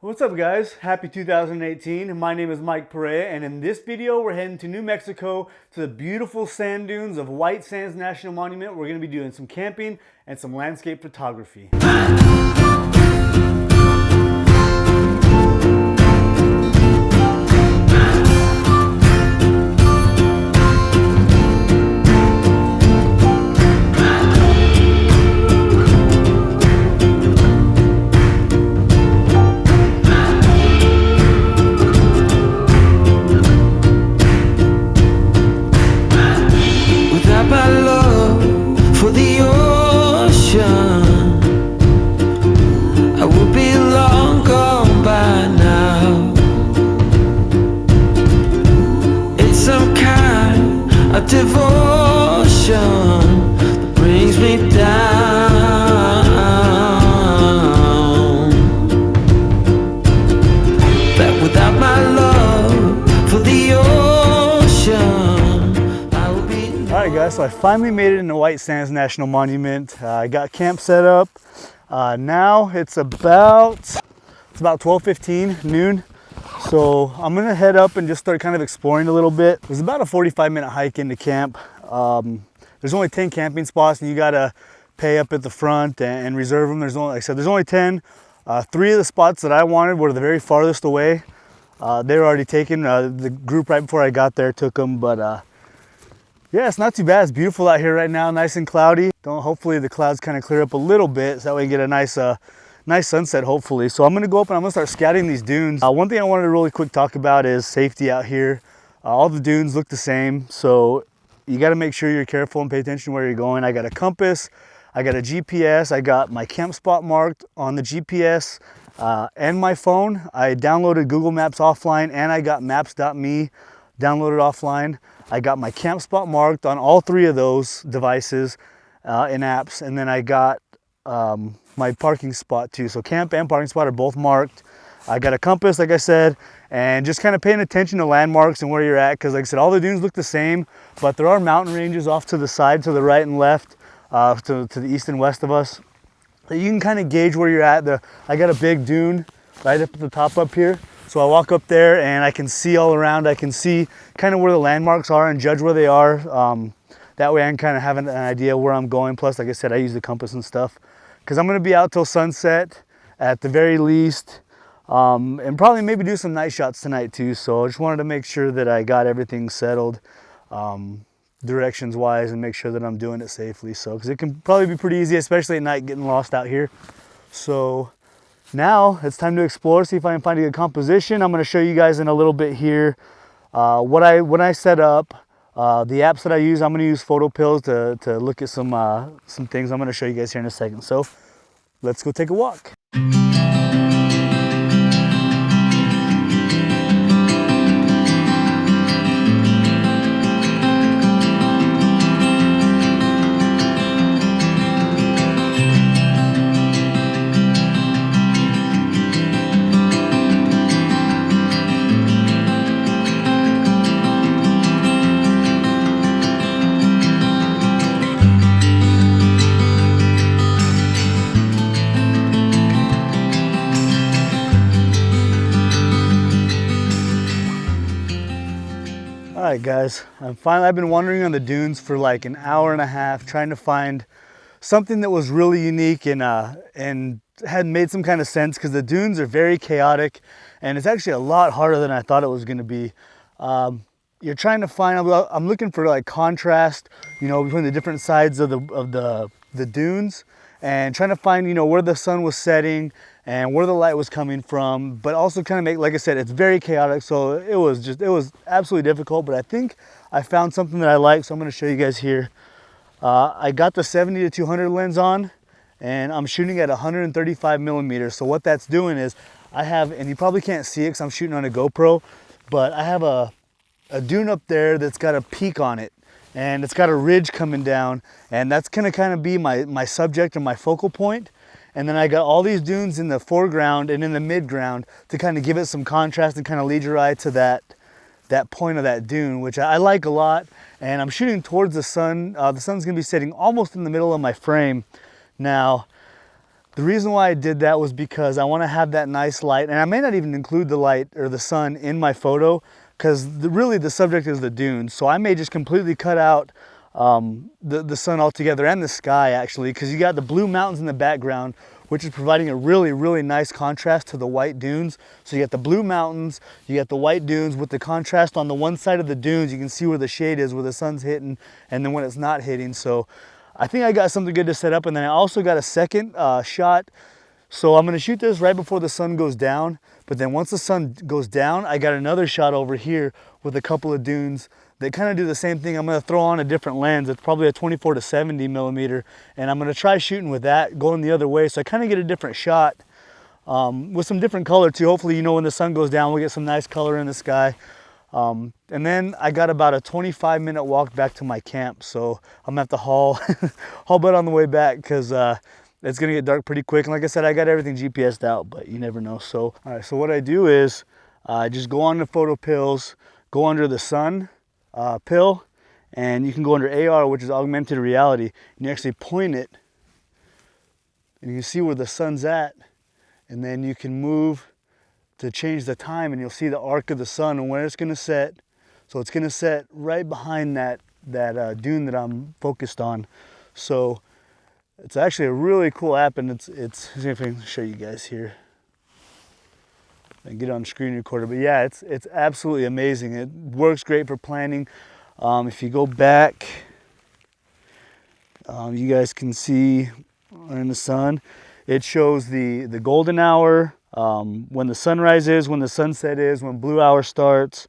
What's up guys? Happy 2018. My name is Mike Perea, and in this video we're heading to New Mexico to the beautiful sand dunes of White Sands National Monument. We're going to be doing some camping and some landscape photography. Devotion that brings me down, that without my love for the ocean I would be. Alright guys, so I finally made it into White Sands National Monument. I got camp set up. Now it's about 12:15 noon. So I'm gonna head up and just start kind of exploring a little bit. There's about a 45-minute hike into camp. There's only 10 camping spots, and you gotta pay up at the front and reserve them. There's only, like I said, there's only 10. 3 of the spots that I wanted were the very farthest away. They were already taken. The group right before I got there took them, but yeah, it's not too bad. It's beautiful out here right now, nice and cloudy. Hopefully the clouds kind of clear up a little bit, so that way we get a nice sunset hopefully. So I'm gonna go up and I'm gonna start scouting these dunes. One thing I wanted to really quick talk about is safety out here. All the dunes look the same, so you got to make sure you're careful and pay attention where you're going. I got a compass, I got a GPS, I got my camp spot marked on the GPS and my phone. I downloaded Google Maps offline, and I got maps.me downloaded offline. I got my camp spot marked on all 3 of those devices in apps, and then I got my parking spot too. So camp and parking spot are both marked. I got a compass, like I said, and just kind of paying attention to landmarks and where you're at, because like I said, all the dunes look the same, but there are mountain ranges off to the side, to the right and left, to the east and west of us. So you can kind of gauge where you're at. I got a big dune right up at the top up here. So I walk up there and I can see all around. I can see kind of where the landmarks are and judge where they are. That way I can kind of have an idea where I'm going. Plus, like I said, I use the compass and stuff, because I'm going to be out till sunset at the very least, and probably maybe do some night shots tonight too. So I just wanted to make sure that I got everything settled directions wise, and make sure that I'm doing it safely. So because it can probably be pretty easy, especially at night, getting lost out here. So now it's time to explore, see if I can find a good composition. I'm going to show you guys in a little bit here when I set up. The apps that I use, I'm going to use Photopills to look at some things I'm going to show you guys here in a second. So let's go take a walk. All right guys, I've been wandering on the dunes for like an hour and a half, trying to find something that was really unique and had made some kind of sense, because the dunes are very chaotic, and it's actually a lot harder than I thought it was going to be. You're trying to find, I'm looking for like contrast, you know, between the different sides of the dunes, and trying to find, you know, where the sun was setting and where the light was coming from, but also kind of make, like I said, it's very chaotic, so it was absolutely difficult, but I think I found something that I like, so I'm going to show you guys here. I got the 70 to 200 lens on, and I'm shooting at 135 millimeters. So what that's doing is I have, and you probably can't see it because I'm shooting on a GoPro, but I have a dune up there that's got a peak on it, and it's got a ridge coming down, and that's going to kind of be my subject and my focal point. And then I got all these dunes in the foreground and in the midground to kind of give it some contrast and kind of lead your eye to that point of that dune, which I like a lot. And I'm shooting towards the sun. The sun's gonna be setting almost in the middle of my frame. Now, The reason why I did that was because I want to have that nice light, and I may not even include the light or the sun in my photo because really the subject is the dunes. So I may just completely cut out the sun altogether, and the sky actually, because you got the blue mountains in the background, which is providing a really, really nice contrast to the white dunes. So you got the blue mountains, you got the white dunes with the contrast on the one side of the dunes. You can see where the shade is, where the sun's hitting, and then when it's not hitting. So I think I got something good to set up, and then I also got a second shot. So I'm gonna shoot this right before the sun goes down, but then once the sun goes down, I got another shot over here with a couple of dunes that kind of do the same thing. I'm gonna throw on a different lens. It's probably a 24 to 70 millimeter, and I'm gonna try shooting with that, going the other way, so I kind of get a different shot with some different color too. Hopefully, you know, when the sun goes down, we'll get some nice color in the sky. And then I got about a 25-minute walk back to my camp, so I'm gonna have to haul butt on the way back because it's gonna get dark pretty quick. And like I said, I got everything GPSed out, but you never know. So, all right, so what I do is just go on to Photopills, go under the sun pill, and you can go under AR, which is augmented reality, and you actually point it, and you can see where the sun's at, and then you can move to change the time, and you'll see the arc of the sun and where it's gonna set. So it's gonna set right behind that dune that I'm focused on. So it's actually a really cool app, and it's see if I can show you guys here and get on screen recorder. But yeah, it's absolutely amazing. It works great for planning. If you go back, you guys can see in the sun, it shows the golden hour, when the sunrise is, when the sunset is, when blue hour starts,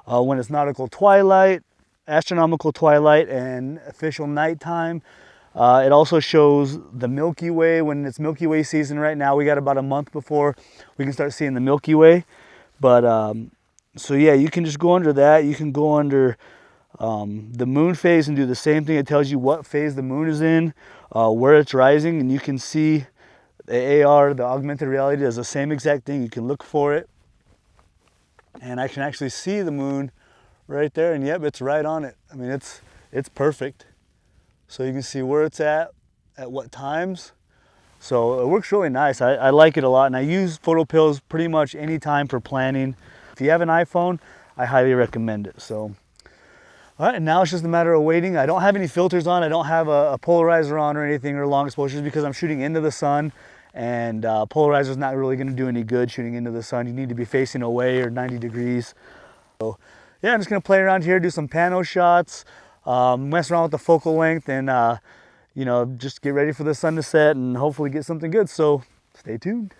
when it's nautical twilight, astronomical twilight, and official nighttime. It also shows the Milky Way when it's Milky Way season right now. We got about a month before we can start seeing the Milky Way. But so yeah, you can just go under that. You can go under the moon phase and do the same thing. It tells you what phase the moon is in, where it's rising, and you can see the AR, the augmented reality, does the same exact thing. You can look for it, and I can actually see the moon right there, and yep, it's right on it. I mean, it's perfect. So you can see where it's at what times. So it works really nice. I like it a lot, and I use Photopills pretty much any time for planning. If you have an iPhone, I highly recommend it. So, all right, and now it's just a matter of waiting. I don't have any filters on. I don't have a polarizer on or anything, or long exposures, because I'm shooting into the sun, and polarizer is not really going to do any good shooting into the sun. You need to be facing away or 90 degrees. So yeah, I'm just going to play around here, do some pano shots, mess around with the focal length, and you know, just get ready for the sun to set and hopefully get something good. So stay tuned.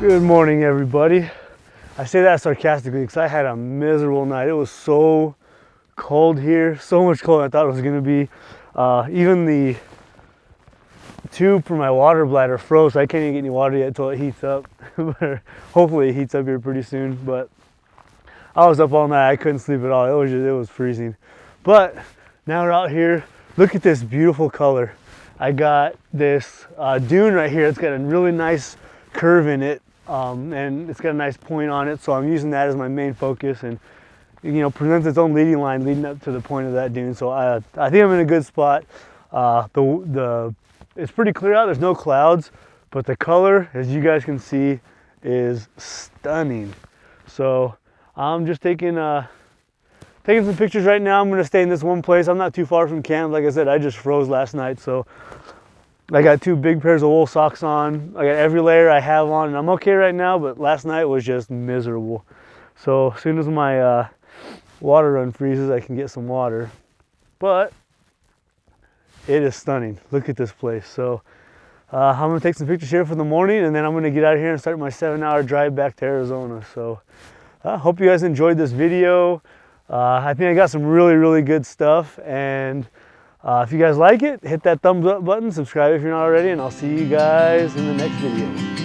Good morning, everybody. I say that sarcastically because I had a miserable night. It was so cold here, so much colder than I thought it was going to be. Even the tube for my water bladder froze. I can't even get any water yet until it heats up. Hopefully it heats up here pretty soon. But I was up all night. I couldn't sleep at all. It was freezing. But now we're out here. Look at this beautiful color. I got this dune right here. It's got a really nice curve in it. And it's got a nice point on it, so I'm using that as my main focus, and you know, presents its own leading line leading up to the point of that dune. So I think I'm in a good spot. It's pretty clear out. There's no clouds, but the color, as you guys can see, is stunning. So I'm just taking some pictures right now. I'm going to stay in this one place. I'm not too far from camp. Like I said, I just froze last night, so I got 2 big pairs of wool socks on. I got every layer I have on, and I'm okay right now, but last night was just miserable. So as soon as my water run freezes, I can get some water. But it is stunning. Look at this place. So I'm gonna take some pictures here for the morning, and then I'm gonna get out of here and start my 7-hour drive back to Arizona. So I hope you guys enjoyed this video. I think I got some really good stuff, and if you guys like it, hit that thumbs up button, subscribe if you're not already, and I'll see you guys in the next video.